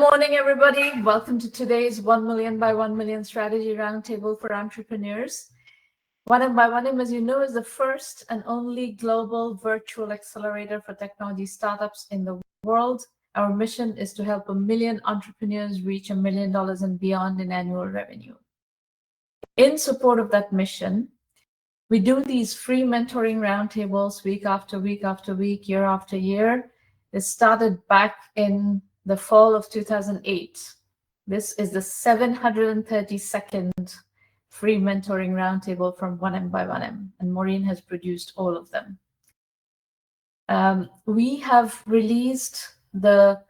Morning, everybody. Welcome to today's 1 million by 1 million strategy roundtable for entrepreneurs. 1Mby1M, as you know, is the first and only global virtual accelerator for technology startups in the world. Our mission is to help 1 million entrepreneurs reach $1 million and beyond in annual revenue. In support of that mission, we do these free mentoring roundtables week after week after week, year after year. It started back in the fall of 2008. This is the 732nd free mentoring roundtable from 1Mby1M, and Maureen has produced all of them. We have released the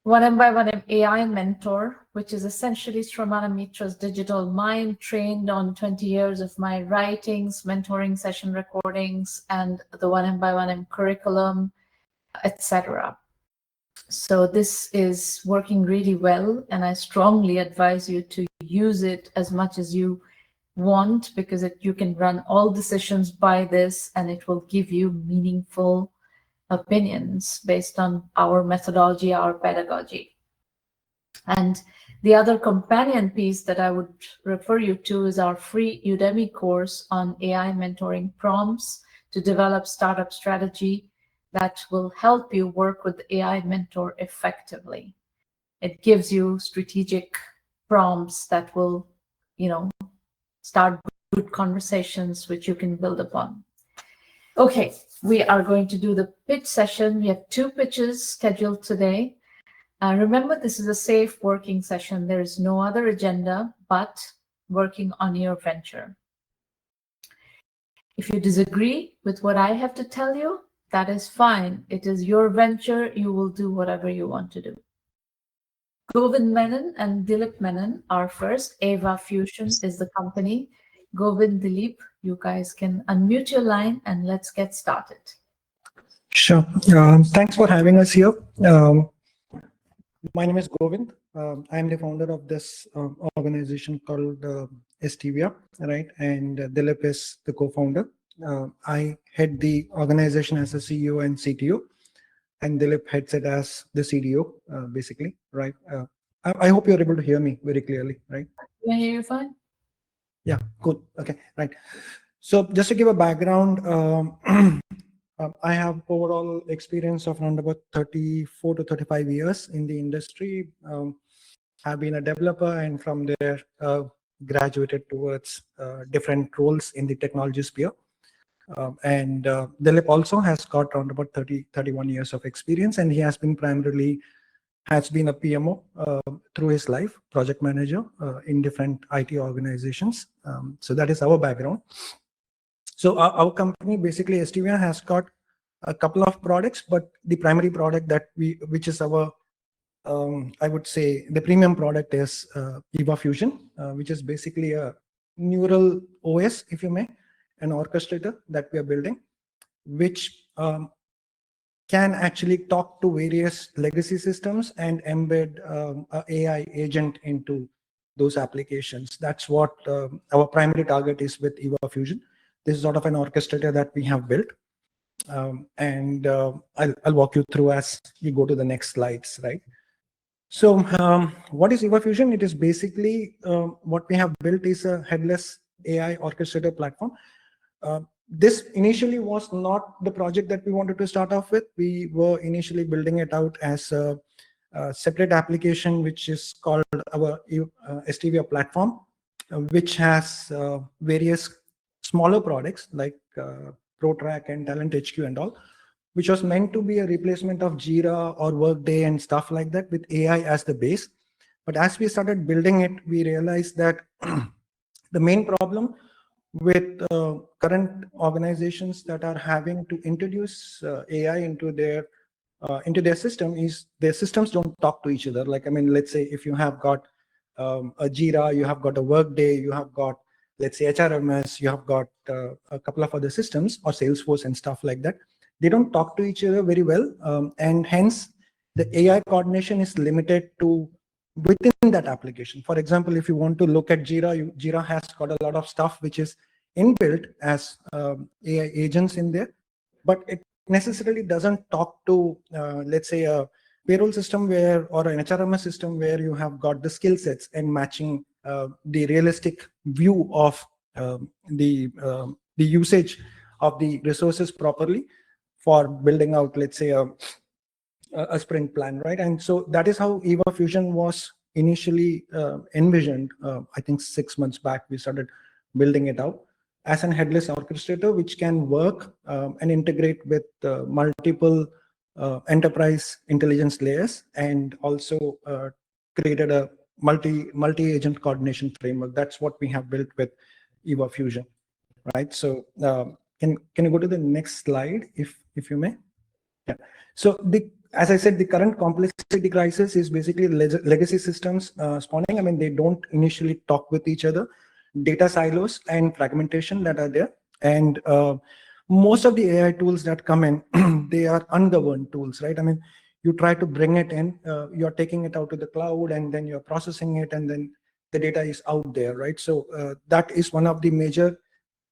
1Mby1M AI Mentor, which is essentially Sramana Mitra's digital mind trained on 20 years of my writings, mentoring session recordings, and the 1Mby1M curriculum, etc. So this is working really well, and I strongly advise you to use it as much as you want, because you can run all decisions by this, and it will give you meaningful opinions based on our methodology, our pedagogy. And the other companion piece that I would refer you to is our free Udemy course on AI mentoring prompts to develop startup strategy that will help you work with the AI mentor effectively. It gives you strategic prompts that will, start good conversations which you can build upon. Okay, we are going to do the pitch session. We have 2 pitches scheduled today. Remember, this is a safe working session. There is no other agenda but working on your venture. If you disagree with what I have to tell you, that is fine. It is your venture. You will do whatever you want to do. Govind Menon and Dilip Menon are first. Ava Fusion is the company. Govind, Dilip, you guys can unmute your line and let's get started. Sure. Thanks for having us here. My name is Govind. I am the founder of this organization called Estivia, right? And Dilip is the co-founder. I head the organization as a CEO and CTO, and Dilip heads it as the CDO, basically, right? I hope you're able to hear me very clearly, right? Can I hear you fine? Yeah, cool. Okay, right. So just to give a background, I have overall experience of around about 34 to 35 years in the industry. I've been a developer, and from there graduated towards different roles in the technology sphere. And Dilip also has got around about 31 years of experience, and he has been a PMO through his life, project manager in different IT organizations. So that is our background. So our company, basically Estivia, has got a couple of products, but the primary product which is our, I would say, the premium product is Eva Fusion, which is basically a neural OS, if you may, an orchestrator that we are building, which can actually talk to various legacy systems and embed an AI agent into those applications. That's what our primary target is with Eva Fusion. This is sort of an orchestrator that we have built. And I'll walk you through as we go to the next slides, right? So what is Eva Fusion? It is basically what we have built is a headless AI orchestrator platform. This initially was not the project that we wanted to start off with. We were initially building it out as a separate application, which is called our Estivia platform, which has various smaller products like ProTrack and Talent HQ and all, which was meant to be a replacement of Jira or Workday and stuff like that with AI as the base. But as we started building it, we realized that the main problem with current organizations that are having to introduce AI into their system is their systems don't talk to each other. Like, I mean, let's say if you have got a Jira, you have got a Workday, you have got, let's say, HRMS, you have got a couple of other systems or Salesforce and stuff like that. They don't talk to each other very well, and hence the AI coordination is limited to within that application. For example, if you want to look at Jira, Jira has got a lot of stuff which is inbuilt as AI agents in there, but it necessarily doesn't talk to, let's say, a payroll system where, or an HRMS system where you have got the skill sets and matching the realistic view of the usage of the resources properly for building out, let's say, a sprint plan, right? And so that is how Eva Fusion was initially envisioned. I think 6 months back, we started building it out as an headless orchestrator, which can work and integrate with multiple enterprise intelligence layers, and also created a multi-agent coordination framework. That's what we have built with Eva Fusion, right? So can you go to the next slide, if you may? Yeah. So as I said, the current complexity crisis is basically legacy systems spawning. I mean, they don't initially talk with each other, data silos and fragmentation that are there. And most of the AI tools that come in, they are ungoverned tools, right? I mean, you try to bring it in, you're taking it out to the cloud, and then you're processing it, and then the data is out there, right? So that is one of the major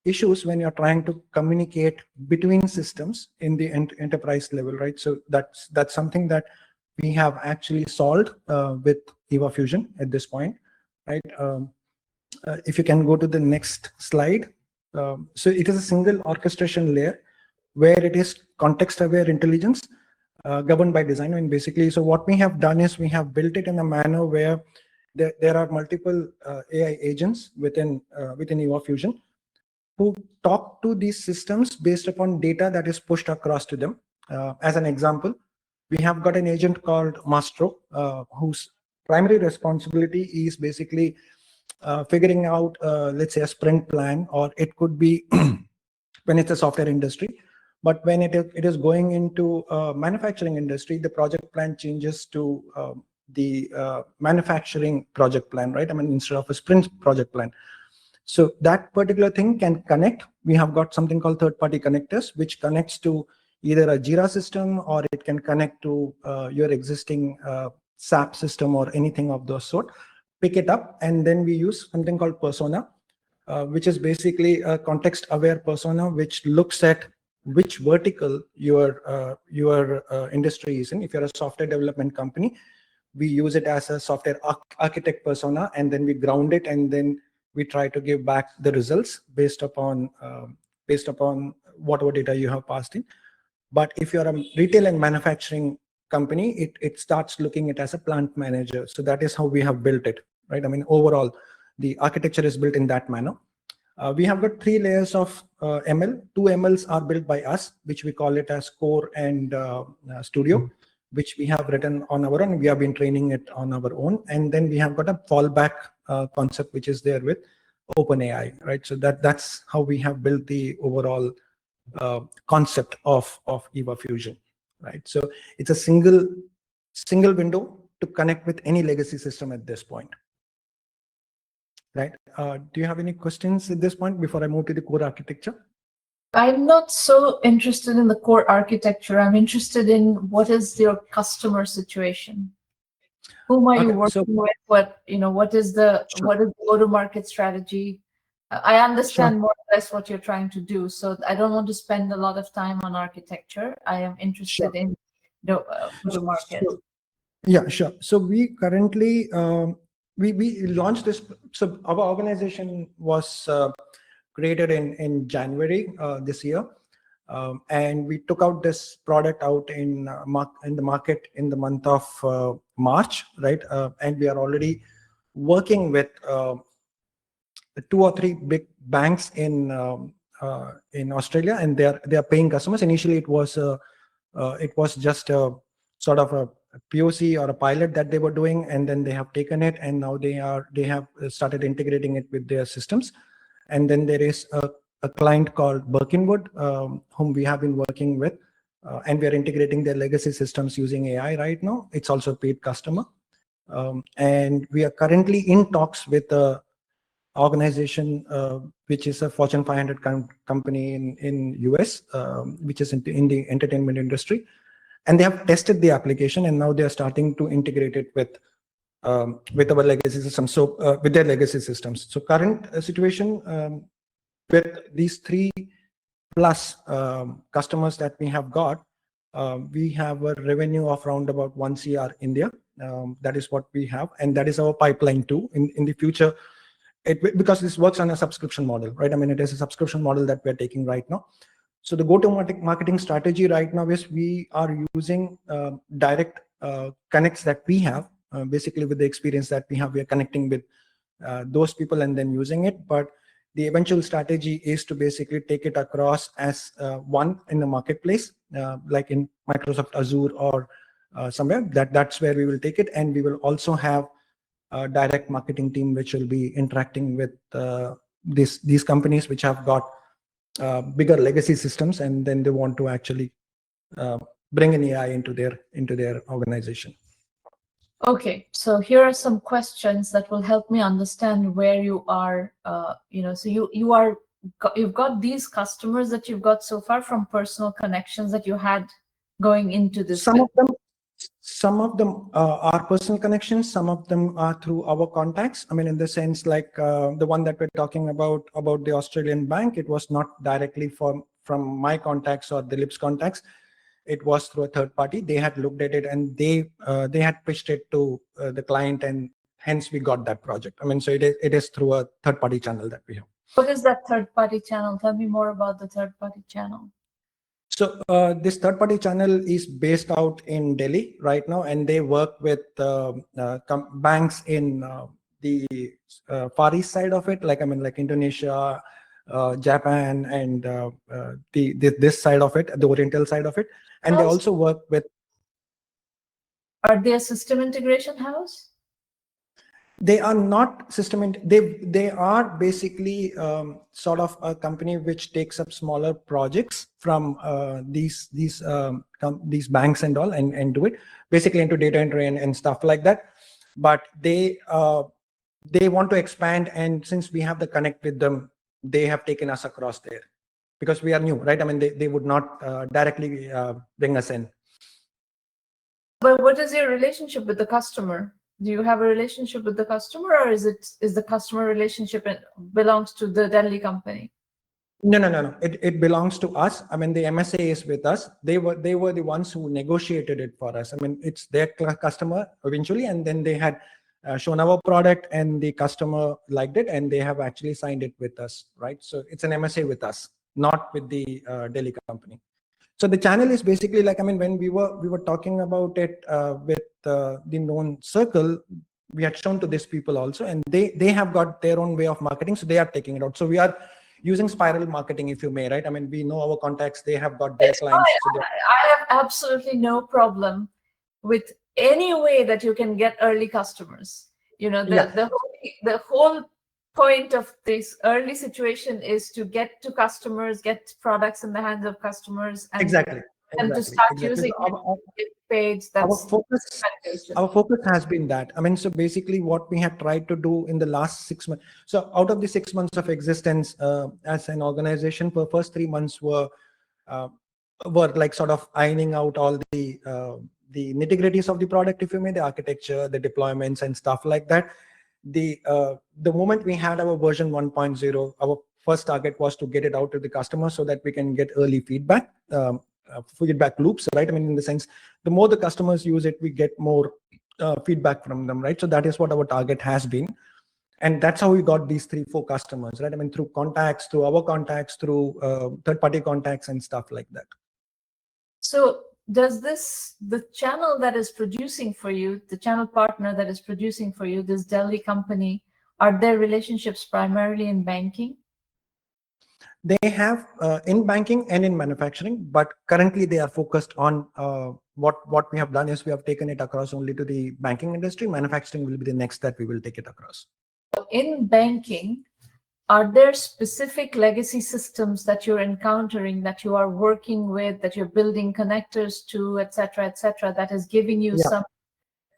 issues when you're trying to communicate between systems in the enterprise level, right? So that's something that we have actually solved with Eva Fusion at this point, right? If you can go to the next slide. So it is a single orchestration layer where it is context-aware intelligence governed by design. And basically, so what we have done is we have built it in a manner where there are multiple AI agents within Eva Fusion who talk to these systems based upon data that is pushed across to them. As an example, we have got an agent called Mastro, whose primary responsibility is basically figuring out, let's say, a sprint plan, or it could be when it's a software industry. But when it is going into manufacturing industry, the project plan changes to the manufacturing project plan, right? I mean, instead of a sprint project plan. So that particular thing can connect. We have got something called third-party connectors, which connects to either a Jira system, or it can connect to your existing SAP system or anything of those sort. Pick it up, and then we use something called persona, which is basically a context-aware persona, which looks at which vertical your industry is in. If you're a software development company, we use it as a software architect persona, and then we ground it, and then we try to give back the results based upon whatever data you have passed in. But if you're a retail and manufacturing company, it starts looking at it as a plant manager. So that is how we have built it, right? I mean, overall, the architecture is built in that manner. We have got 3 layers of ML. 2 MLs are built by us, which we call it as core and studio, which we have written on our own. We have been training it on our own. And then we have got a fallback concept, which is there with OpenAI, right? So that's how we have built the overall concept of Eva Fusion, right? So it's a single window to connect with any legacy system at this point, right? Do you have any questions at this point before I move to the core architecture? I'm not so interested in the core architecture. I'm interested in what is your customer situation. Whom are you working with? What is the go-to-market strategy? I understand more or less what you're trying to do, so I don't want to spend a lot of time on architecture. I am interested in the go-to-market. Yeah, sure. So we currently we launched this. So our organization was created in January this year. And we took out this product out in the market in the month of March, right? And we are already working with 2 or 3 big banks in Australia, and they are paying customers. Initially, it was just a sort of a POC or a pilot that they were doing, and then they have taken it, and now they have started integrating it with their systems. And then there is a client called Birkenwood, whom we have been working with, and we are integrating their legacy systems using AI right now. It's also a paid customer. And we are currently in talks with an organization, which is a Fortune 500 company in US, which is in the entertainment industry. And they have tested the application, and now they are starting to integrate it with our legacy systems. So with their legacy systems. So current situation, with these 3+ customers that we have got, We have a revenue of around about 1 CR India. That is what we have, and that is our pipeline too. In the future, because this works on a subscription model, right? I mean, it is a subscription model that we're taking right now. So the go-to-marketing strategy right now is we are using direct connects that we have, basically with the experience that we have. We are connecting with those people and then using it. But the eventual strategy is to basically take it across as one in the marketplace, like in Microsoft Azure or somewhere. That's where we will take it, and we will also have a direct marketing team which will be interacting with these companies which have got bigger legacy systems, and then they want to actually bring an AI into their organization. Okay, so here are some questions that will help me understand where you are. So you've got these customers that you've got so far from personal connections that you had going into this. Some of them are personal connections. Some of them are through our contacts. I mean, in the sense like the one that we're talking about the Australian bank, it was not directly from my contacts or Dilip's contacts. It was through a third party. They had looked at it and they had pitched it to the client, and hence we got that project. I mean, so it is through a third party channel that we have. What is that third party channel? Tell me more about the third party channel. So this third party channel is based out in Delhi right now, and they work with banks in the Far East side of it, like Indonesia, Japan, and this side of it, the Oriental side of it. And they also work with. Are they a system integration house? They are not they are basically sort of a company which takes up smaller projects from these banks and all, and do it basically into data entry and stuff like that. But they want to expand, and since we have the connect with them, they have taken us across there because we are new, right? I mean, they would not directly bring us in. But what is your relationship with the customer? Do you have a relationship with the customer, or is the customer relationship belongs to the Delhi company? No. It belongs to us. I mean, the MSA is with us. They were the ones who negotiated it for us. I mean, it's their customer eventually, and then they had shown our product, and the customer liked it, and they have actually signed it with us, right? So it's an MSA with us, not with the Delhi company. So the channel is basically like, I mean, when we were talking about it with the known circle, we had shown to these people also, and they have got their own way of marketing, so they are taking it out. So we are using spiral marketing, if you may, right? I mean, we know our contacts, they have got their clients. So I have absolutely no problem with any way that you can get early customers. You know, the whole point of this early situation is to get to customers, get products in the hands of customers, and to start using page. Our focus has been that. I mean, so basically what we have tried to do in the last 6 months. So out of the 6 months of existence as an organization, for first 3 months were like sort of ironing out all the nitty-gritties of the product, if you may, the architecture, the deployments, and stuff like that. The moment we had our version 1.0, our first target was to get it out to the customer so that we can get early feedback loops, right? I mean, in the sense, the more the customers use it, we get more feedback from them, right? So that is what our target has been, and that's how we got these 3-4 customers, right? I mean, through contacts, through our contacts, through third-party contacts and stuff like that. So does the channel that is producing for you, the channel partner that is producing for you, this Delhi company, are their relationships primarily in banking? They have in banking and in manufacturing, but currently they are focused on what we have done is we have taken it across only to the banking industry. Manufacturing will be the next that we will take it across. In banking, are there specific legacy systems that you're encountering, that you are working with, that you're building connectors to, et cetera, that is giving you some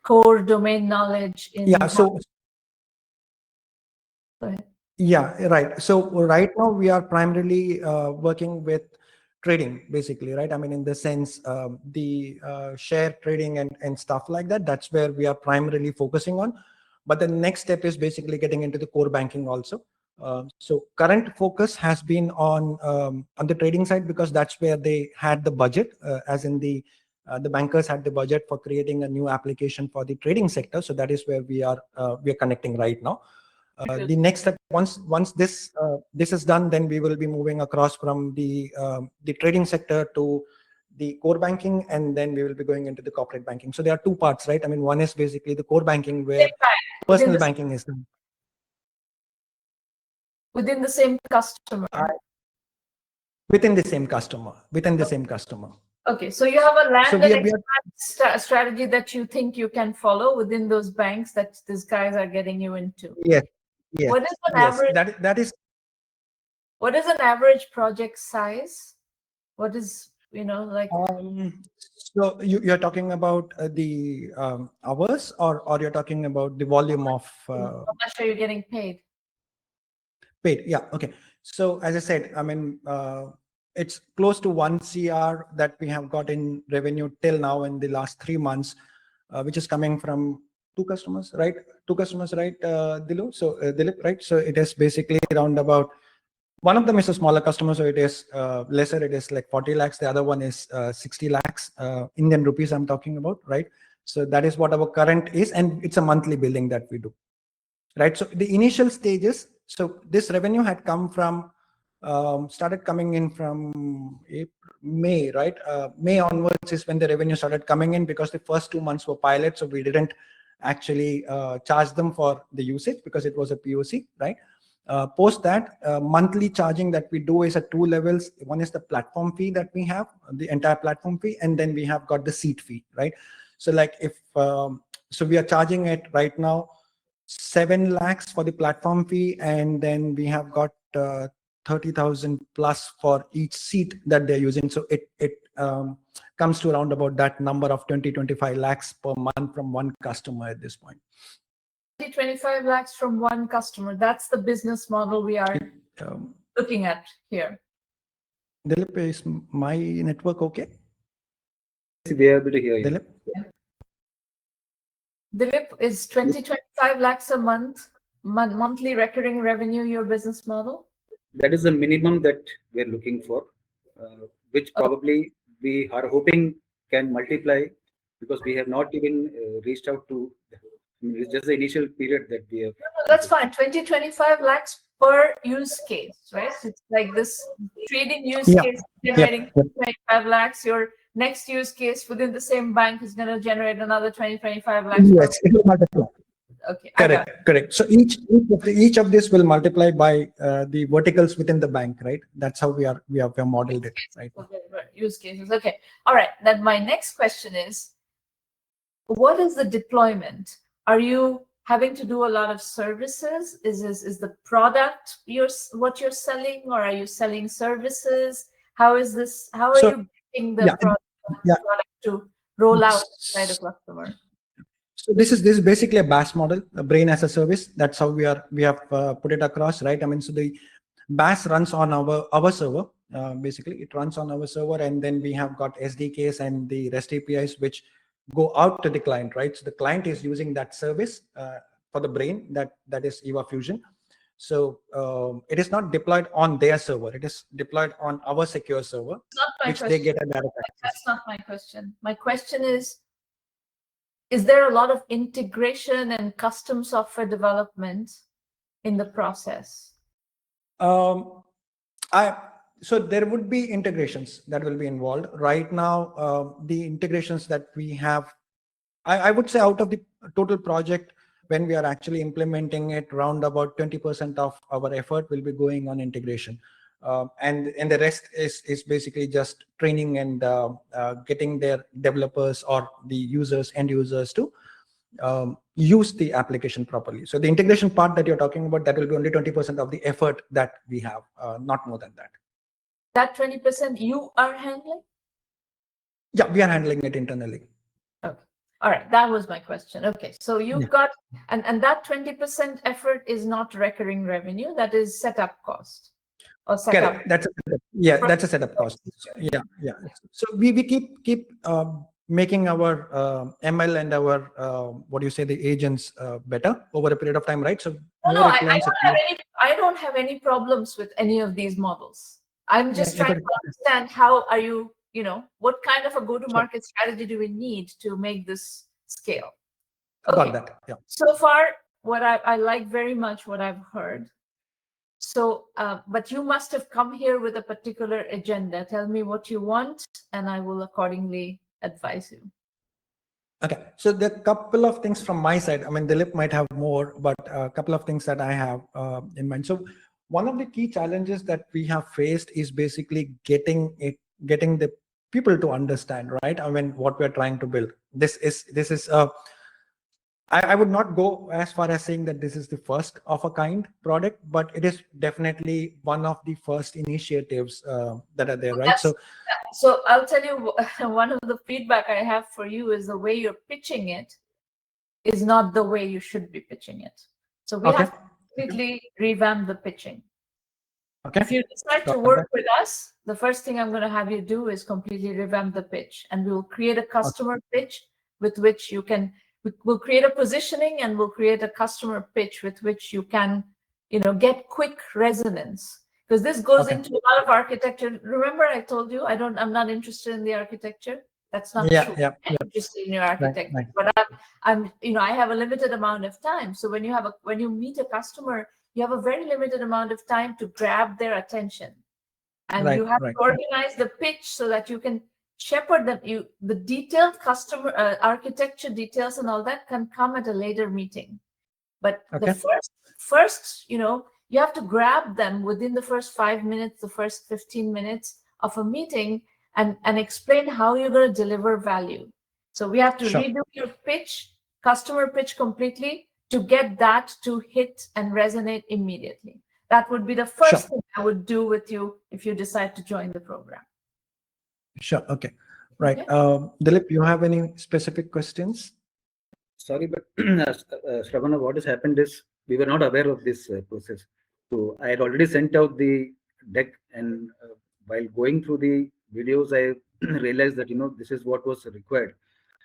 core domain knowledge in? Go ahead. Yeah, right. So right now we are primarily working with trading, basically, right? I mean, in the sense, the share trading and stuff like that, that's where we are primarily focusing on. But the next step is basically getting into the core banking also. So current focus has been on the trading side because that's where they had the budget, as in the bankers had the budget for creating a new application for the trading sector. So that is where we are connecting right now. The next step, once this is done, then we will be moving across from the trading sector to the core banking, and then we will be going into the corporate banking. So there are two parts, right? I mean, one is basically the core banking where personal banking is done. Within the same customer. Within the same customer. Within the same customer. Okay, so you have a land and expand strategy that you think you can follow within those banks that these guys are getting you into. Yes. Yes. What is an average? That is. What is an average project size? What is, like? So you're talking about the hours, or you're talking about the volume of? How much are you getting paid? Paid, yeah, okay. So as I said, I mean, it's close to 1 CR that we have got in revenue till now in the last 3 months, which is coming from two customers, right? Dilip, right? So it is basically around about, one of them is a smaller customer, so it is lesser. It is like 40 lakhs. The other one is 60 lakhs Indian rupees I'm talking about, right? So that is what our current is, and it's a monthly billing that we do, right? So the initial stages, so this revenue had come from, started coming in from May, right? May onwards is when the revenue started coming in, because the first 2 months were pilot, so we didn't actually charge them for the usage because it was a POC, right? Post that, monthly charging that we do is at 2 levels. One is the platform fee that we have, the entire platform fee, and then we have got the seat fee, right? So like if, so we are charging it right now 7 lakhs for the platform fee, and then we have got 30,000 plus for each seat that they're using. So it comes to around about that number of 20-25 lakhs per month from one customer at this point. 25 lakhs from one customer. That's the business model we are looking at here. Dilip, is my network okay? We are able to hear you. Dilip? Yeah. Dilip, is 20-25 lakhs a month, monthly recurring revenue your business model? That is the minimum that we are looking for, which probably we are hoping can multiply, because we have not even reached out to. It's just the initial period that we have. No, that's fine. 20-25 lakhs per use case, right? It's like this trading use case generating 25 lakhs. Your next use case within the same bank is going to generate another 20-25 lakhs. Yes, it will multiply. Okay. Correct. So each of this will multiply by the verticals within the bank, right? That's how we have modeled it, right? Use cases. Okay. All right. Then my next question is, what is the deployment? Are you having to do a lot of services? Is the product what you're selling, or are you selling services? How is this? How are you getting the product to roll out inside a customer? So this is basically a BaaS model, a brain as a service. That's how we have put it across, right? I mean, so the BaaS runs on our server. Basically, it runs on our server, and then we have got SDKs and the REST APIs which go out to the client, right? So the client is using that service for the brain that is Eva Fusion. So it is not deployed on their server. It is deployed on our secure server, which they get a direct access. That's not my question. My question is there a lot of integration and custom software development in the process? So there would be integrations that will be involved. Right now, the integrations that we have, I would say out of the total project, when we are actually implementing it, around about 20% of our effort will be going on integration. And the rest is basically just training and getting their developers or the end users to use the application properly. So the integration part that you're talking about, that will be only 20% of the effort that we have, not more than that. That 20% you are handling? Yeah, we are handling it internally. Okay. All right. That was my question. Okay. So you've got, and that 20% effort is not recurring revenue. That is setup cost or setup. Correct. That's a setup. Yeah, that's a setup cost. Yeah. So we keep making our ML and our what do you say, the agents better over a period of time, right? So No, I don't have any problems with any of these models. I'm just trying to understand how are you, what kind of a go-to-market strategy do we need to make this scale? Okay. Got that. Yeah. So far, what I like very much what I've heard. So, but you must have come here with a particular agenda. Tell me what you want, and I will accordingly advise you. Okay, so there are a couple of things from my side. I mean, Dilip might have more, but a couple of things that I have in mind. So one of the key challenges that we have faced is basically getting the people to understand, right? I mean, what we're trying to build. This is I would not go as far as saying that this is the first of a kind product, but it is definitely one of the first initiatives that are there, right? So I'll tell you, one of the feedback I have for you is the way you're pitching it is not the way you should be pitching it. So we have to completely revamp the pitching. Okay. If you decide to work with us, the first thing I'm going to have you do is completely revamp the pitch, and we will create a customer pitch with which you can. We'll create a positioning, and we'll create a customer pitch with which you can, get quick resonance. Because this goes into a lot of architecture. Remember, I told you I'm not interested in the architecture. That's not true. I'm interested in your architecture, right. But I have a limited amount of time. So when you meet a customer, you have a very limited amount of time to grab their attention, and you have to organize the pitch so that you can shepherd them. The detailed customer architecture details and all that can come at a later meeting, but the first, you have to grab them within the first 5 minutes, the first 15 minutes of a meeting, and explain how you're going to deliver value. So we have to redo your pitch, customer pitch completely, to get that to hit and resonate immediately. That would be the first thing I would do with you if you decide to join the program. Sure. Okay. Right. Dilip, you have any specific questions? Sorry, but Sramana, what has happened is we were not aware of this process. So I had already sent out the deck, and while going through the videos, I realized that this is what was required.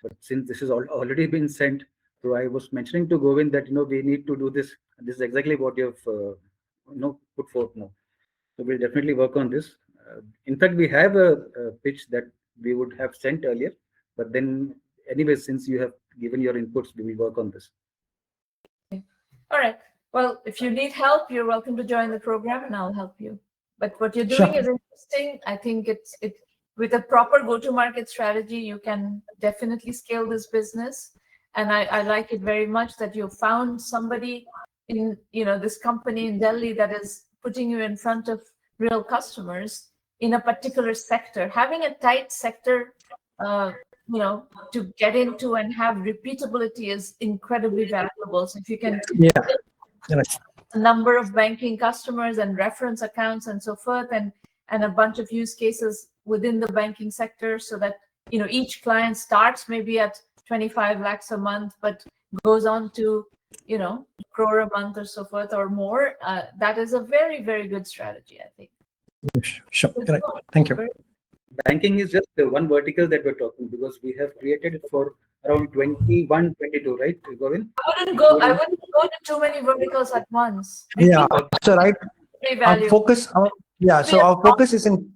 But since this has already been sent, so I was mentioning to Govind that we need to do this. This is exactly what you have put forth now. So we'll definitely work on this. In fact, we have a pitch that we would have sent earlier, but then anyway, since you have given your inputs, we will work on this. Okay. All right. Well, if you need help, you're welcome to join the program, and I'll help you. But what you're doing is interesting. I think it's with a proper go-to-market strategy, you can definitely scale this business. And I like it very much that you found somebody in this company in Delhi that is putting you in front of real customers in a particular sector. Having a tight sector, to get into and have repeatability is incredibly valuable. So if you can a number of banking customers and reference accounts and so forth, and a bunch of use cases within the banking sector, so that each client starts maybe at 25 lakhs a month, but goes on to crore a month or so forth or more. That is a very, very good strategy, I think. Sure. Correct. Thank you. Banking is just one vertical that we're talking, because we have created it for around 21, 22, right, Govind? I wouldn't go to too many verticals at once. Yeah. So our focus. So our focus is in.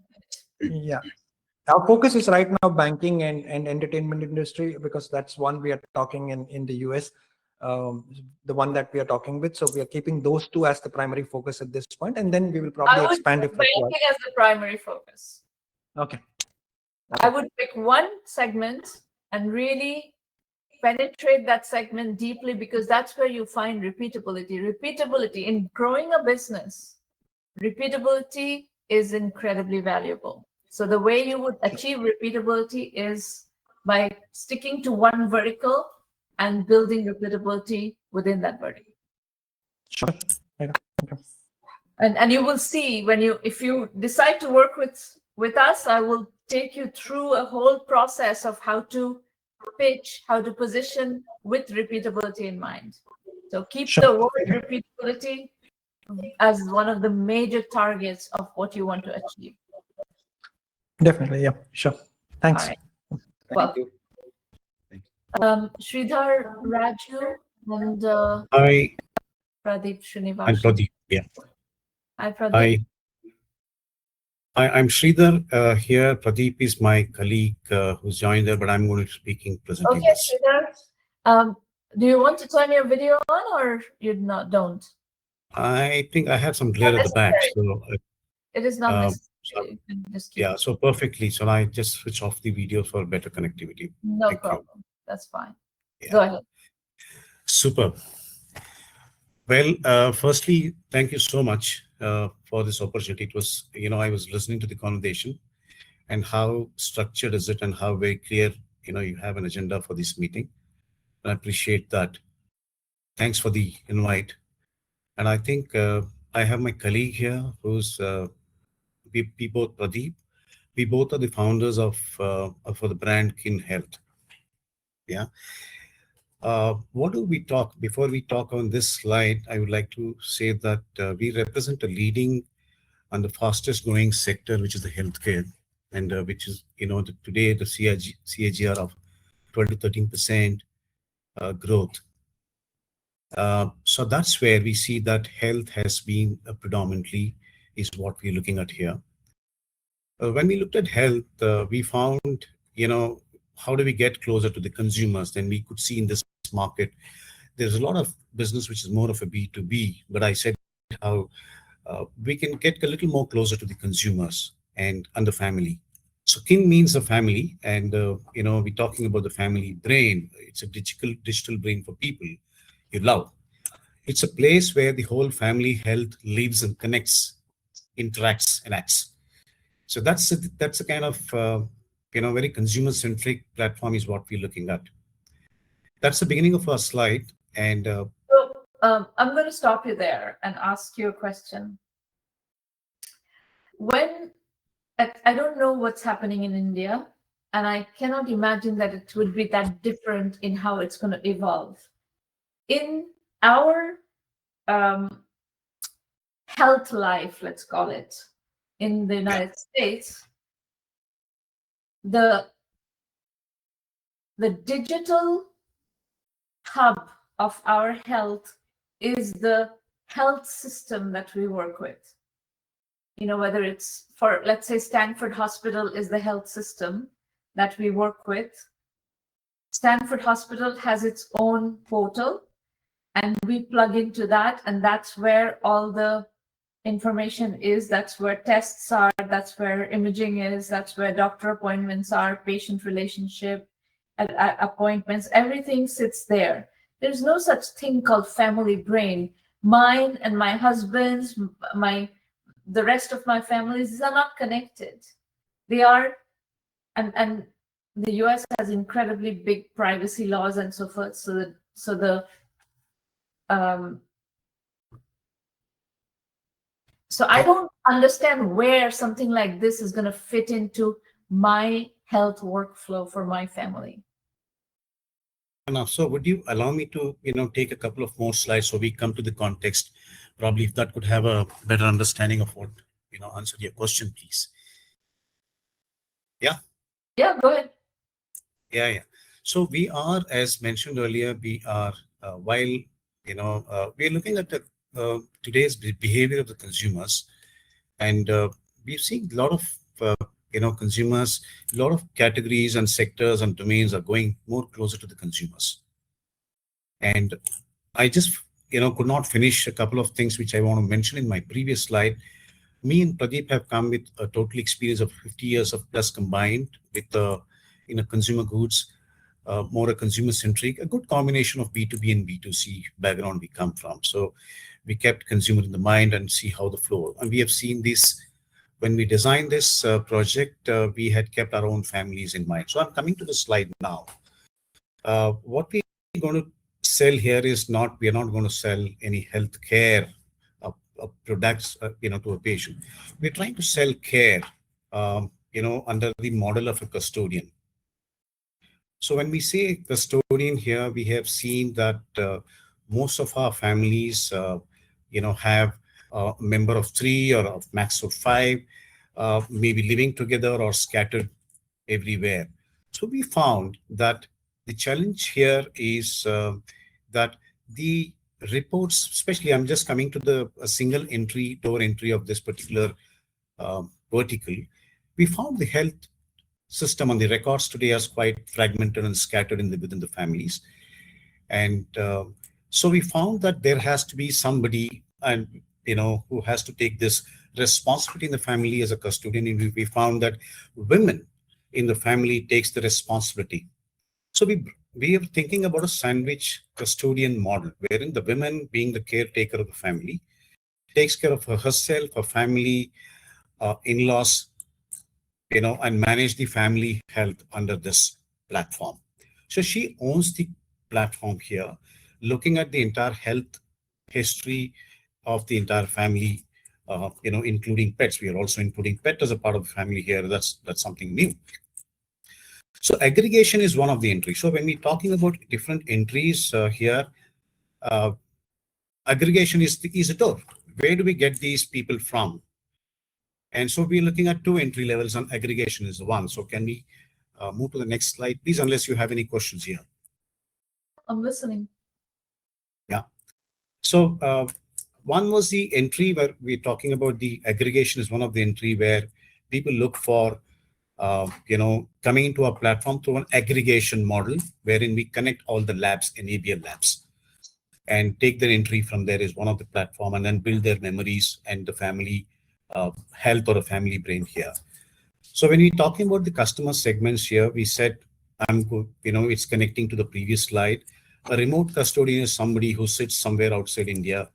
Our focus is right now banking and entertainment industry, because that's one we are talking in the US. The one that we are talking with. So we are keeping those two as the primary focus at this point, and then we will probably expand if banking as the primary focus. Okay. I would pick one segment and really penetrate that segment deeply, because that's where you find repeatability. Repeatability in growing a business, repeatability is incredibly valuable. So the way you would achieve repeatability is by sticking to one vertical and building repeatability within that vertical. Sure. Okay. And you will see if you decide to work with us, I will take you through a whole process of how to pitch, how to position with repeatability in mind. So keep the word repeatability as one of the major targets of what you want to achieve. Definitely. Yeah. Sure. Thanks. All right. Thank you. Sridhar Raju and Hi, Pradeep I'm Srinivasan. Pradeep. Yeah. Hi, Pradeep. I'm Sridhar here. Pradeep is my colleague who's joined there, but I'm going to be speaking, presenting Okay, this. Sridhar. Do you want to turn your video on, or you don't? I think I have some glare at the back, so It is not so, necessary. You can just keep yeah, so perfectly. So I just switch off the video for better connectivity. No Thank problem. you. That's fine. Yeah. Go ahead. Super. Well, firstly, thank you so much for this opportunity. It was, I was listening to the conversation and how structured is it and how very clear, you have an agenda for this meeting. I appreciate that. Thanks for the invite. And I think I have my colleague here who's, we both, Pradeep, we both are the founders of for the brand Kin Health. Yeah. What do we talk? Before we talk on this slide, I would like to say that we represent a leading and the fastest growing sector, which is the healthcare, and which is, today the CAGR of 12 to 13% growth. So that's where we see that health has been predominantly is what we're looking at here. When we looked at health, we found, how do we get closer to the consumers? Then we could see in this market, there's a lot of business which is more of a B2B, but I said how we can get a little more closer to the consumers and the family. So kin means a family, and we're talking about the family brain. It's a digital brain for people you love. It's a place where the whole family health lives and connects, interacts, and acts. So that's a kind of very consumer centric platform is what we're looking at. That's the beginning of our slide, and So I'm going to stop you there and ask you a question. I don't know what's happening in India, and I cannot imagine that it would be that different in how it's going to evolve. In our health life, let's call it, in the United States, the digital hub of our health is the health system that we work with. Whether it's for, let's say, Stanford Hospital is the health system that we work with. Stanford Hospital has its own portal, and we plug into that, and that's where all the information is. That's where tests are, that's where imaging is, that's where doctor appointments are, patient relationship, appointments, everything sits there. There's no such thing called family brain. Mine and my husband's, the rest of my families, these are not connected. They are, and the US has incredibly big privacy laws and so forth. So I don't understand where something like this is going to fit into my health workflow for my family. Now, so would you allow me to, take a couple of more slides so we come to the context? Probably if that could have a better understanding of what, answer your question, please. Yeah. Yeah, go ahead. Yeah. So we are, as mentioned earlier, we are while we're looking at the today's behavior of the consumers, and we've seen a lot of consumers, a lot of categories and sectors and domains are going more closer to the consumers. And I just could not finish a couple of things which I want to mention in my previous slide. Me and Pradeep have come with a total experience of 50 years of plus combined with consumer goods, more a consumer centric, a good combination of B2B and B2C background we come from. So we kept consumer in the mind and see how the flow. And we have seen this when we designed this project, we had kept our own families in mind. So I'm coming to the slide now. What we're going to sell here is we are not going to sell any healthcare products, to a patient. We're trying to sell care, under the model of a custodian. So when we say custodian here, we have seen that most of our families, have a member of 3 or of max of 5, maybe living together or scattered everywhere. So we found that The challenge here is that the reports, especially I'm just coming to a single entry, door entry of this particular vertical, we found the health system on the records today is quite fragmented and scattered within the families. And so we found that there has to be somebody, and who has to take this responsibility in the family as a custodian. And we found that women in the family takes the responsibility. So we are thinking about a sandwich custodian model, wherein the women, being the caretaker of the family, takes care of herself, her family, in-laws, and manage the family health under this platform. So she owns the platform here, looking at the entire health history of the entire family, including pets. We are also including pet as a part of the family here. That's something new. So aggregation is one of the entries. So when we're talking about different entries here, aggregation is a door. Where do we get these people from? And so we're looking at 2 entry levels, and aggregation is one. So can we move to the next slide, please, unless you have any questions here? I'm listening. Yeah. So one was the entry where we're talking about the aggregation is one of the entry where people look for coming into our platform through an aggregation model, wherein we connect all the labs, enable labs, and take their entry from there is one of the platform, and then build their memories and the family health or a family brain here. So when we're talking about the customer segments here, we said, it's connecting to the previous slide. A remote custodian is somebody who sits somewhere outside India,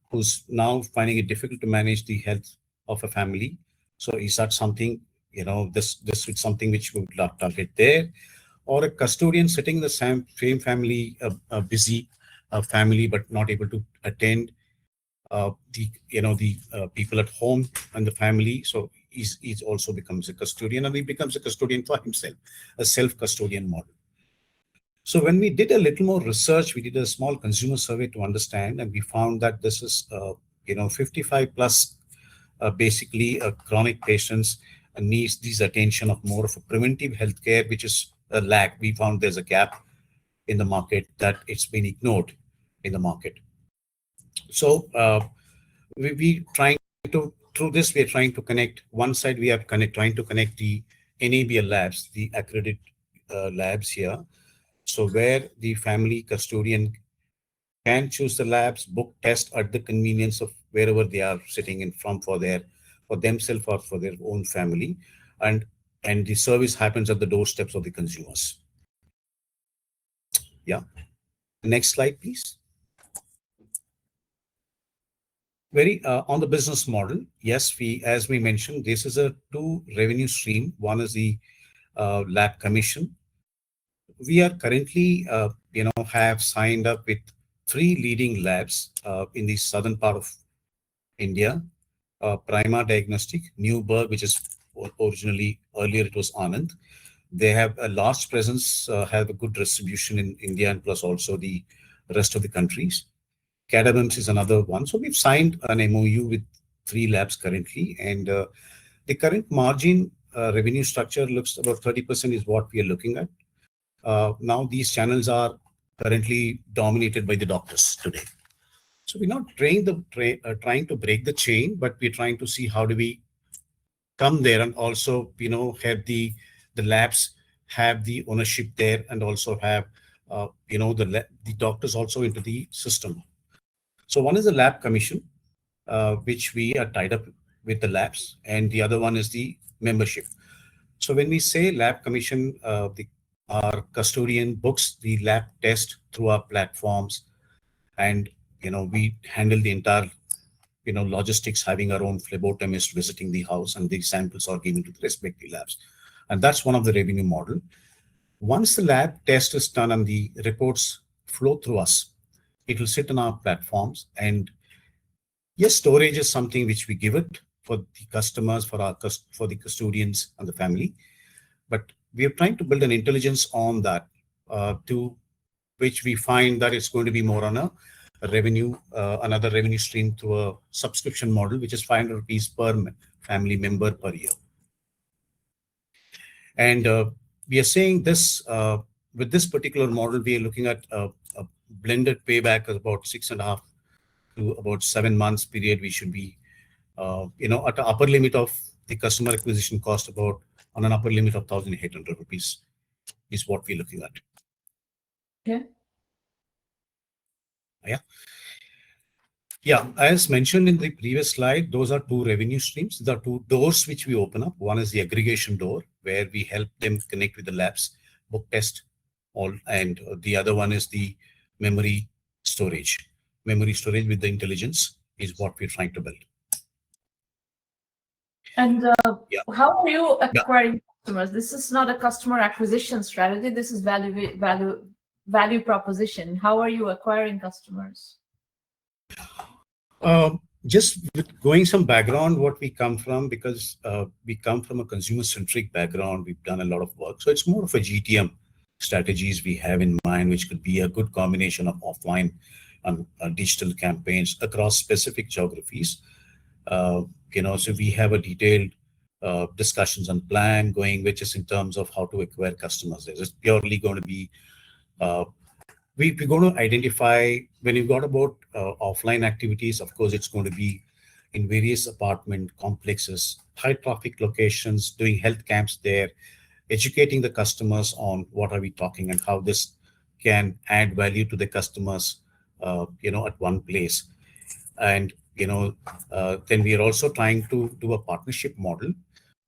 who's now finding it difficult to manage the health of a family. So is that something, this is something which we would target there? Or a custodian sitting in the same family, a busy family, but not able to attend the people at home and the family. So he's also becomes a custodian, and he becomes a custodian for himself, a self-custodian model. So when we did a little more research, we did a small consumer survey to understand, and we found that this is 55 plus basically chronic patients needs this attention of more of a preventive healthcare, which is a lack. We found there's a gap in the market, that it's been ignored in the market. So we trying to, through this, we are trying to connect. One side we are trying to connect the NABL labs, the accredited labs here. So where the family custodian can choose the labs, book test at the convenience of wherever they are sitting in from for themselves or for their own family, and the service happens at the doorsteps of the consumers. Yeah. Next slide, please. On the business model, yes, as we mentioned, this is a 2 revenue stream. One is the lab commission. We are currently, have signed up with 3 leading labs in the southern part of India. Prima Diagnostic, Newburgh, which is originally, earlier it was Anand. They have a large presence, have a good distribution in India and plus also the rest of the countries. Cadabums is another one. So we've signed an MOU with 3 labs currently, and the current margin revenue structure looks about 30% is what we are looking at. Now these channels are currently dominated by the doctors today. So we're not trying to break the chain, but we're trying to see how do we come there and also, have the labs have the ownership there, and also have, the doctors also into the system. So one is the lab commission, which we are tied up with the labs, and the other one is the membership. So when we say lab commission, our custodian books the lab test through our platforms, and we handle the entire logistics, having our own phlebotomist visiting the house, and the samples are given to the respective labs, and that's one of the revenue model. Once the lab test is done and the reports flow through us, it will sit on our platforms. And yes, storage is something which we give it for the customers, for the custodians and the family, but we are trying to build an intelligence on that, to which we find that it's going to be more on a revenue, another revenue stream through a subscription model, which is 500 rupees per family member per year. And we are saying this with this particular model, we are looking at a blended payback of about 6.5 to about 7 months period. We should be, at the upper limit of the customer acquisition cost, about on an upper limit of 1,800 rupees is what we're looking at. Okay. Yeah, as mentioned in the previous slide, those are two revenue streams. There are two doors which we open up. One is the aggregation door, where we help them connect with the labs, book test, all, and the other one is the memory storage. Memory storage with the intelligence is what we're trying to build. And Yeah. how are you acquiring customers? This is not a customer acquisition strategy. This is value proposition. How are you acquiring customers? Just with going some background, what we come from, because we come from a consumer-centric background, we've done a lot of work. So it's more of a GTM strategies we have in mind, which could be a good combination of offline and digital campaigns across specific geographies. So we have a detailed discussions and plan going, which is in terms of how to acquire customers. It's purely going to be we're going to identify when you've got about offline activities. Of course, it's going to be in various apartment complexes, high traffic locations, doing health camps there, educating the customers on what are we talking and how this can add value to the customers, at one place. And, then we are also trying to do a partnership model.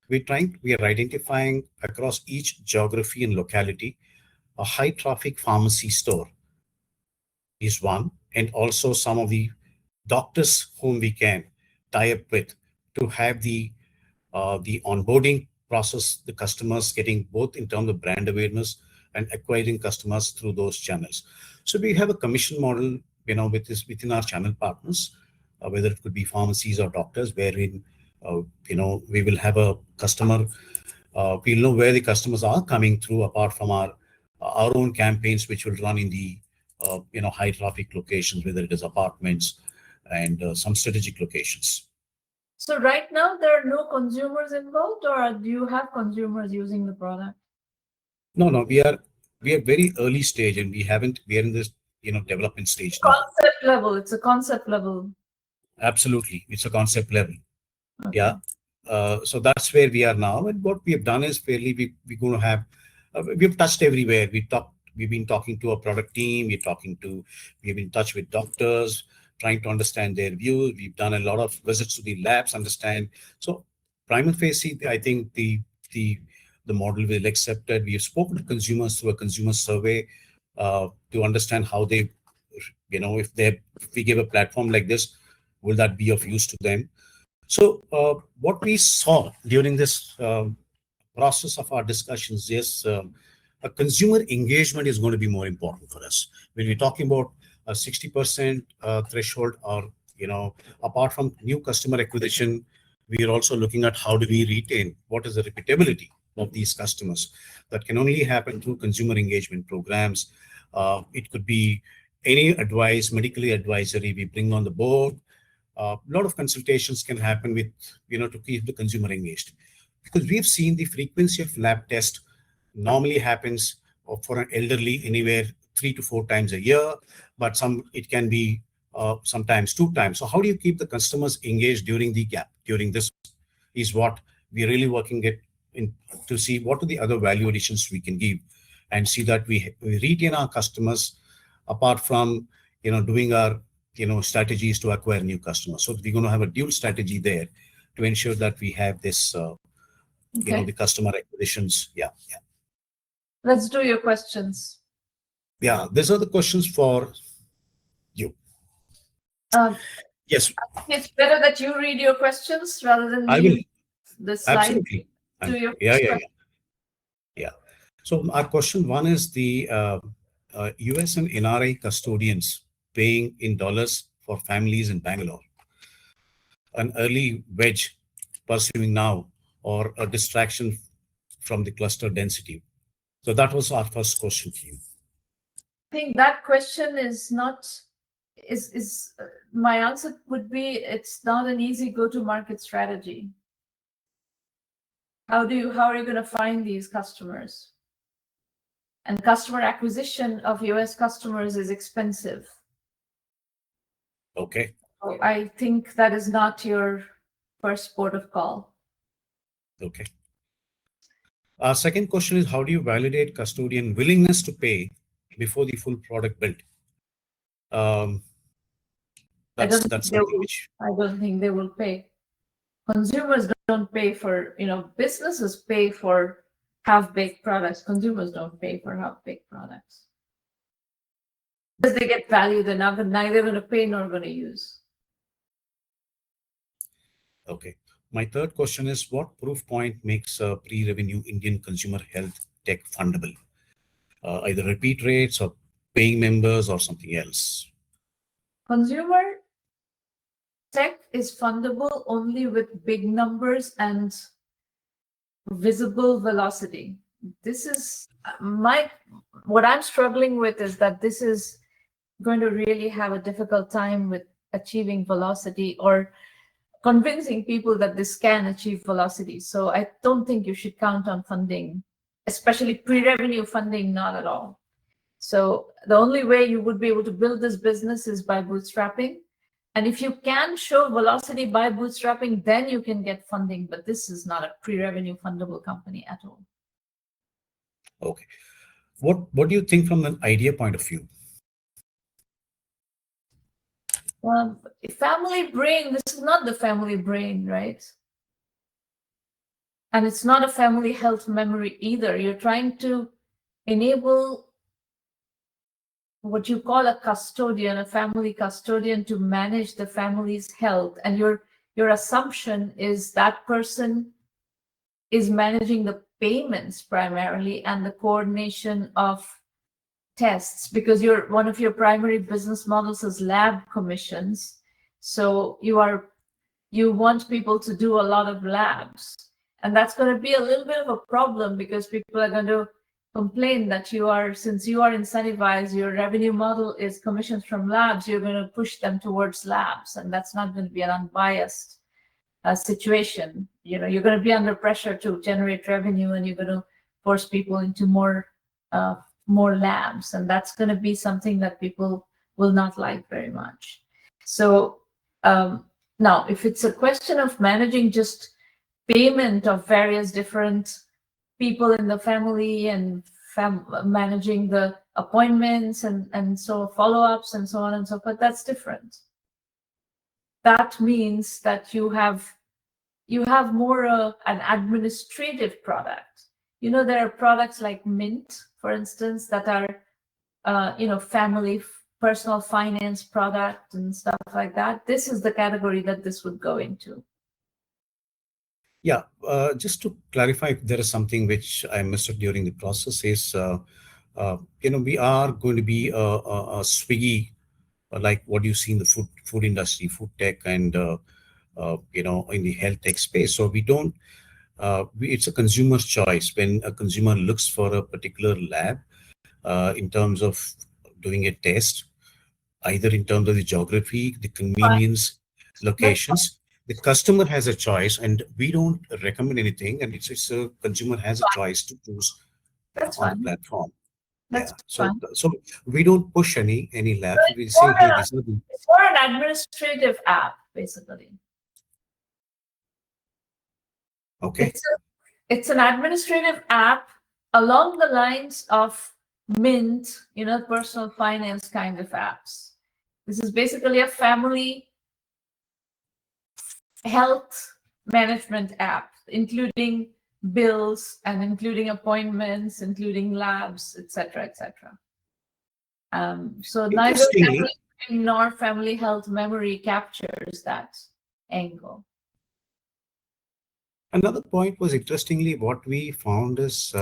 We are identifying across each geography and locality a high traffic pharmacy store is one, and also some of the doctors whom we can tie up with to have the onboarding process, the customers getting both in terms of brand awareness and acquiring customers through those channels. So we have a commission model, within our channel partners, whether it could be pharmacies or doctors, wherein we will have a customer. We'll know where the customers are coming through, apart from our own campaigns, which will run in the high traffic locations, whether it is apartments and some strategic locations. So right now there are no consumers involved, or do you have consumers using the product? No, we are very early stage, and we are in this development stage now. Concept level. It's a concept level. Absolutely, it's a concept level. Okay. Yeah. So that's where we are now, and what we have done is we're going to have we've touched everywhere. We've been talking to a product team. We've been in touch with doctors, trying to understand their views. We've done a lot of visits to the labs, understand. So prima facie, I think the model will accepted. We have spoken to consumers through a consumer survey to understand how they, if we give a platform like this, will that be of use to them? So what we saw during this process of our discussions is a consumer engagement is going to be more important for us. When we're talking about a 60% threshold, or apart from new customer acquisition, we are also looking at how do we retain, what is the repeatability of these customers. That can only happen through consumer engagement programs. It could be any advice, medically advisory we bring on the board. A lot of consultations can happen with, to keep the consumer engaged. Because we've seen the frequency of lab test normally happens for an elderly anywhere 3 to 4 times a year, but it can be sometimes 2 times. So how do you keep the customers engaged during the gap? During this is what we're really working to see what are the other value additions we can give, and see that we retain our customers, apart from doing our strategies to acquire new customers. So we're going to have a dual strategy there to ensure that we have this the customer acquisitions. Yeah. Let's do your questions. Yeah, these are the questions for you. Yes. I think it's better that you read your questions rather than I will. The slide. Absolutely. Yeah. So our question one is the US and NRI custodians paying in dollars for families in Bangalore. An early wedge pursuing now, or a distraction from the cluster density. So that was our first question to you. I think that question is not, my answer would be, it's not an easy go-to-market strategy. How are you going to find these customers? And customer acquisition of US customers is expensive. Okay. So I think that is not your first port of call. Okay. Our second question is, how do you validate custodian willingness to pay before the full product built? That's something which I don't think they will pay. Consumers don't pay for, businesses pay for half-baked products. Consumers don't pay for half-baked products. Because they get value, they're neither going to pay nor going to use. Okay. My third question is, what proof point makes a pre-revenue Indian consumer health tech fundable? Either repeat rates or paying members or something else? Consumer tech is fundable only with big numbers and visible velocity. This is what I'm struggling with, is that this is going to really have a difficult time with achieving velocity or convincing people that this can achieve velocity. So I don't think you should count on funding, especially pre-revenue funding, not at all. So the only way you would be able to build this business is by bootstrapping. And if you can show velocity by bootstrapping, then you can get funding. But this is not a pre-revenue fundable company at all. Okay. What do you think from an idea point of view? Family brain, this is not the family brain, right? And it's not a family health memory either. You're trying to enable what you call a custodian, a family custodian, to manage the family's health. And your assumption is that person is managing the payments primarily and the coordination of tests, because one of your primary business models is lab commissions. So you want people to do a lot of labs. And that's going to be a little bit of a problem, because people are going to complain that since you are incentivized, your revenue model is commissions from labs, you're going to push them towards labs. And that's not going to be an unbiased situation. You're going to be under pressure to generate revenue, and you're going to force people into more labs. And that's going to be something that people will not like very much. So now, if it's a question of managing just payment of various different people in the family and managing the appointments and so follow-ups and so on and so forth, that's different. That means that you have more an administrative product. There are products like Mint, for instance, that are family personal finance product and stuff like that. This is the category that this would go into. Yeah, just to clarify, if there is something which I missed during the process is, we are going to be a Swiggy, like what you see in the food industry, food tech, and in the health tech space. So we don't. It's a consumer's choice. When a consumer looks for a particular lab, in terms of doing a test, either in terms of the geography, the convenience, locations, the customer has a choice, and we don't recommend anything, and it's a consumer has a choice to choose on the platform. So we don't push any labs. We say, hey, this is it's more an administrative app, basically. Okay. It's an administrative app along the lines of Mint, personal finance kind of apps. This is basically a family health management app, including bills and including appointments, including labs, etc., etc. So neither family nor family health memory captures that angle. Another point was, interestingly, what we found is,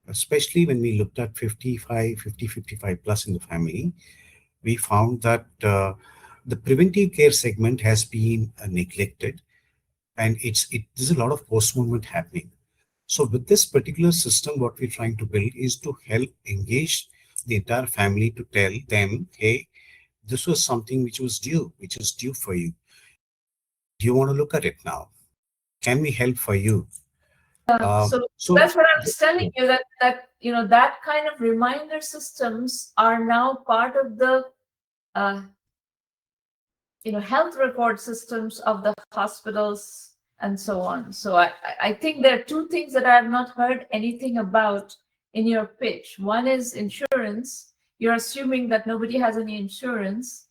especially when we looked at 55 plus in the family, we found that the preventive care segment has been neglected, and there's a lot of post-movement happening. So with this particular system, what we're trying to build is to help engage the entire family, to tell them, hey, this was something which is due for you. Do you want to look at it now? Can we help for you? So that's what I was telling you, that that kind of reminder systems are now part of the health record systems of the hospitals and so on. So I think there are two things that I have not heard anything about in your pitch. One is insurance. You're assuming that nobody has any insurance,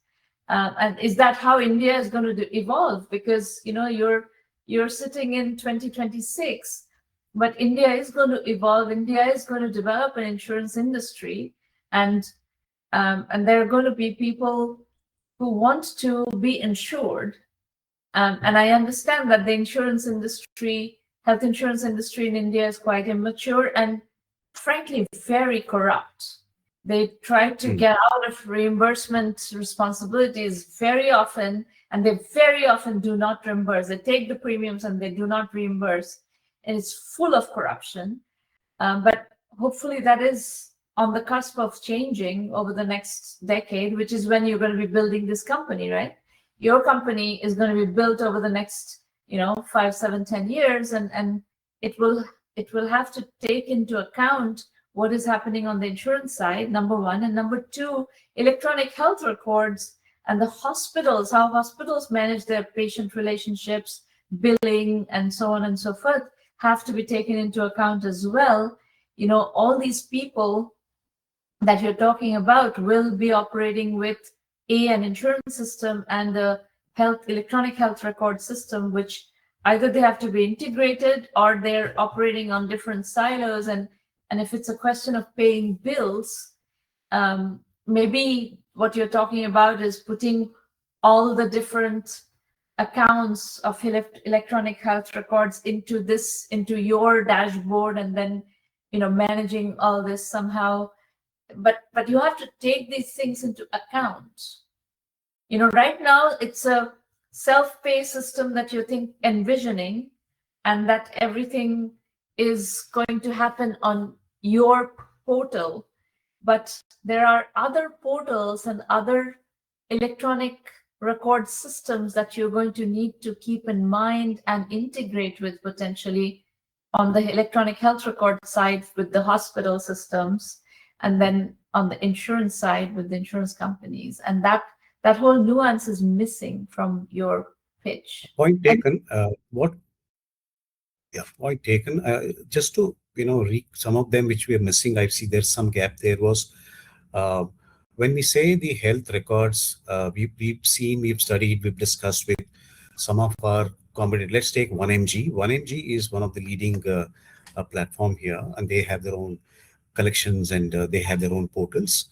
and is that how India is going to evolve? Because you're sitting in 2026, but India is going to evolve. India is going to develop an insurance industry, and there are going to be people who want to be insured. And I understand that the health insurance industry in India is quite immature and frankly very corrupt. They try to get out of reimbursement responsibilities very often, and they very often do not reimburse. They take the premiums and they do not reimburse, and it's full of corruption. But hopefully that is on the cusp of changing over the next decade, which is when you're going to be building this company, right? Your company is going to be built over the next 5, 7, 10 years, and it will have to take into account what is happening on the insurance side, number one, and number two, electronic health records and the hospitals, how hospitals manage their patient relationships, billing, and so on and so forth, have to be taken into account as well. All these people that you're talking about will be operating with an insurance system and a electronic health record system, which either they have to be integrated or they're operating on different silos. And if it's a question of paying bills, maybe what you're talking about is putting all the different accounts of electronic health records into your dashboard, and then managing all this somehow. But you have to take these things into account. Right now it's a self-pay system that you envisioning, and that everything is going to happen on your portal. But there are other portals and other electronic record systems that you're going to need to keep in mind and integrate with, potentially on the electronic health record side with the hospital systems, and then on the insurance side with the insurance companies. And that whole nuance is missing from your pitch. Point taken. Point taken. Just to read some of them which we are missing, I see there's some gap. There was when we say the health records, we've studied, we've discussed with some of our competitors. Let's take 1Mgy. 1Mgy is one of the leading platform here, and they have their own collections and they have their own portals.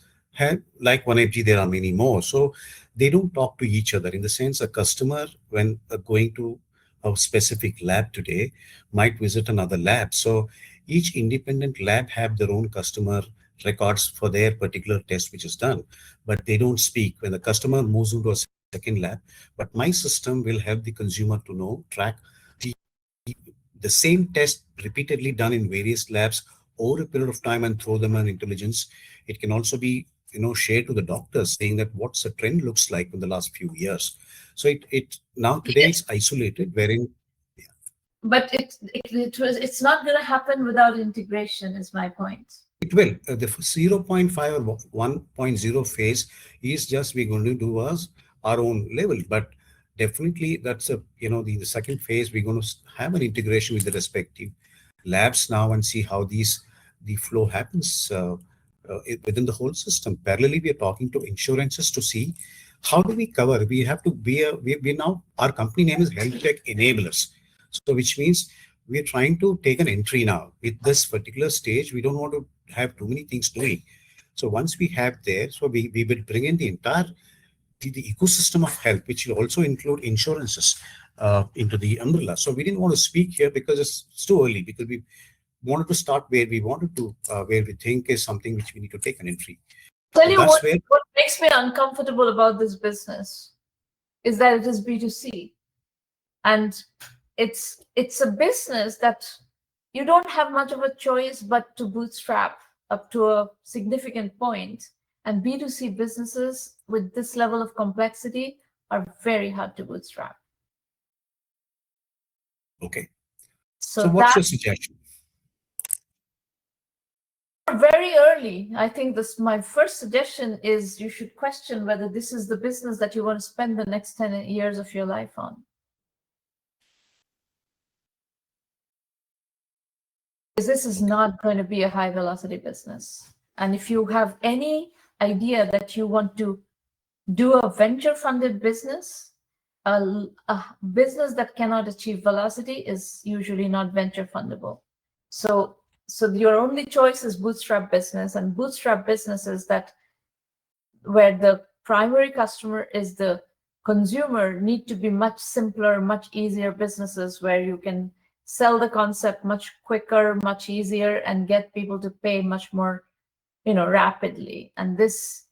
Like 1Mgy, there are many more. So they don't talk to each other, in the sense a customer, when going to a specific lab today, might visit another lab. So each independent lab have their own customer records for their particular test which is done, but they don't speak. When the customer moves into a second lab, but my system will help the consumer to track the same test repeatedly done in various labs over a period of time and throw them an intelligence. It can also be shared to the doctors, saying that what's the trend looks like in the last few years. So it now today it's isolated, wherein. But it's not going to happen without integration, is my point. It will. The 0.5 or 1.0 phase is just we're going to do our own level, but definitely that's the second phase. We're going to have an integration with the respective labs now and see how the flow happens within the whole system. Parallelly, we are talking to insurances to see how do we cover. We have to be we now, our company name is Health Tech Enablers. So which means we're trying to take an entry now. With this particular stage, we don't want to have too many things doing. So once we have there, so we will bring in the entire the ecosystem of health, which will also include insurances into the umbrella. So we didn't want to speak here because it's too early, because we wanted to start where we wanted to, where we think is something which we need to take an entry. Tell you what makes me uncomfortable about this business is that it is B2C. And it's a business that you don't have much of a choice but to bootstrap up to a significant point. And B2C businesses with this level of complexity are very hard to bootstrap. Okay. So what's your suggestion? Very early, I think my first suggestion is you should question whether this is the business that you want to spend the next 10 years of your life on. Because this is not going to be a high velocity business. And if you have any idea that you want to do a venture funded business, a business that cannot achieve velocity is usually not venture fundable. So your only choice is bootstrap business, and bootstrap businesses where the primary customer is the consumer need to be much simpler, much easier businesses where you can sell the concept much quicker, much easier, and get people to pay much more, rapidly. And this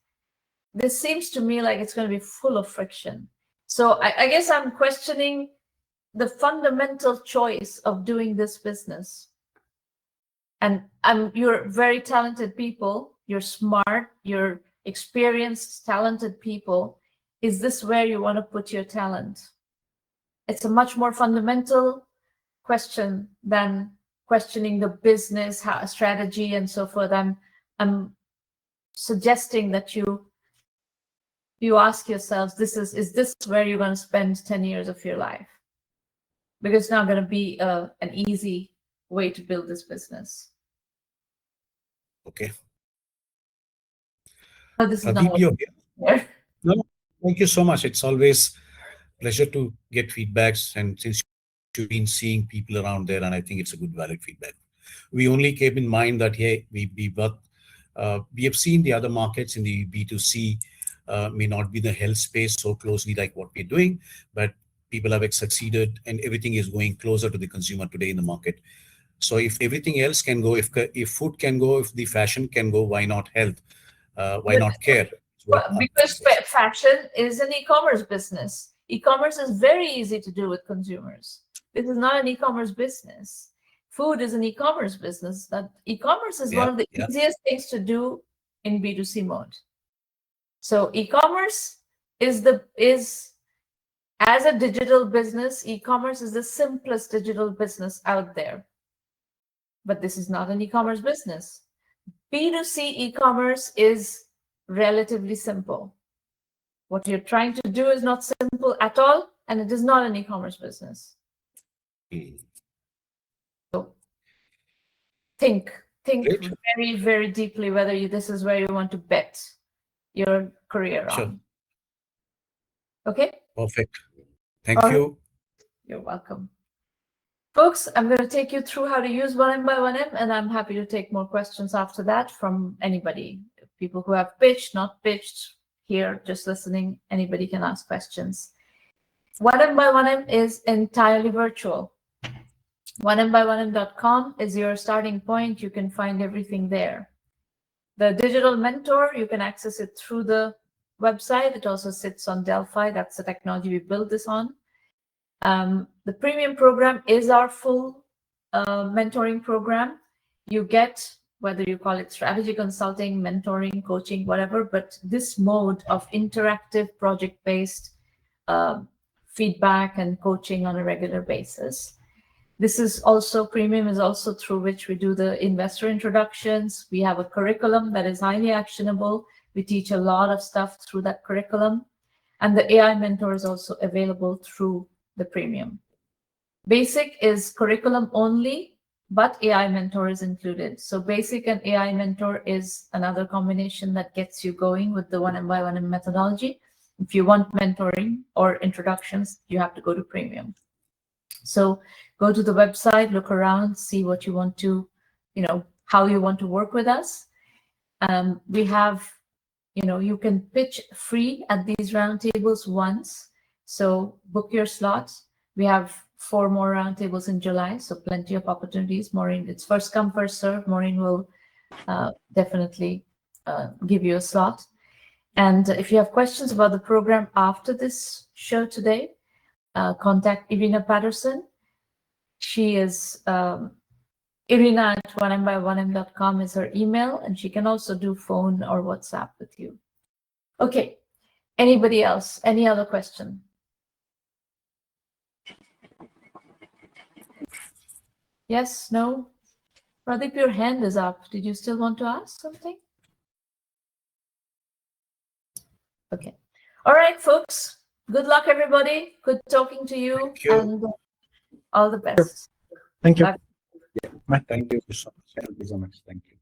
seems to me like it's going to be full of friction. So I guess I'm questioning the fundamental choice of doing this business. And you're very talented people, you're smart, you're experienced, talented people. Is this where you want to put your talent? It's a much more fundamental question than questioning the business strategy and so forth. I'm suggesting that you ask yourselves, is this where you're going to spend 10 years of your life? Because it's not going to be an easy way to build this business. Okay. Oh, this is not No, thank you so much. It's always a pleasure to get feedbacks, and since you've been seeing people around there, and I think it's a good, valid feedback. We only keep in mind that, hey, we have seen the other markets in the B2C may not be the health space so closely like what we're doing, but people have succeeded and everything is going closer to the consumer today in the market. So if everything else can go, if food can go, if the fashion can go, why not health? Why not care? Because fashion is an e-commerce business. E-commerce is very easy to do with consumers. This is not an e-commerce business. Food is an e-commerce business. That e-commerce is one of the easiest things to do in B2C mode. So e-commerce is as a digital business, e-commerce is the simplest digital business out there. But this is not an e-commerce business. B2C e-commerce is relatively simple. What you're trying to do is not simple at all, and it is not an e-commerce business. So think very, very deeply whether this is where you want to bet your career on. Okay? Perfect. Thank you. You're welcome. Folks, I'm going to take you through how to use 1M1M, and I'm happy to take more questions after that from anybody. People who have pitched, not pitched, here, just listening, anybody can ask questions. 1M1M is entirely virtual. 1M1M.com is your starting point. You can find everything there. The digital mentor, you can access it through the website. It also sits on Delphi. That's the technology we built this on. The premium program is our full mentoring program. You get, whether you call it strategy consulting, mentoring, coaching, whatever, but this mode of interactive project-based feedback and coaching on a regular basis. This is also, premium is also through which we do the investor introductions. We have a curriculum that is highly actionable. We teach a lot of stuff through that curriculum. And the AI mentor is also available through the premium. Basic is curriculum only, but AI mentor is included. So basic and AI mentor is another combination that gets you going with the 1M1M methodology. If you want mentoring or introductions, you have to go to premium. So go to the website, look around, see what you want to, how you want to work with us. We have, you can pitch free at these roundtables once. So book your slots. We have 4 more roundtables in July, so plenty of opportunities. Maureen, it's first come, first serve. Maureen will definitely give you a slot. And if you have questions about the program after this show today, contact Irina Patterson. She is Irina@1M1M.com is her email, and she can also do phone or WhatsApp with you. Okay, anybody else? Any other question? Yes, no? Pradeep, your hand is up. Did you still want to ask something? Okay. All right, folks. Good luck, everybody. Good talking to you. Thank you. And all the best. Thank you. Bye. Thank you so much. Thank you so much. Thank you.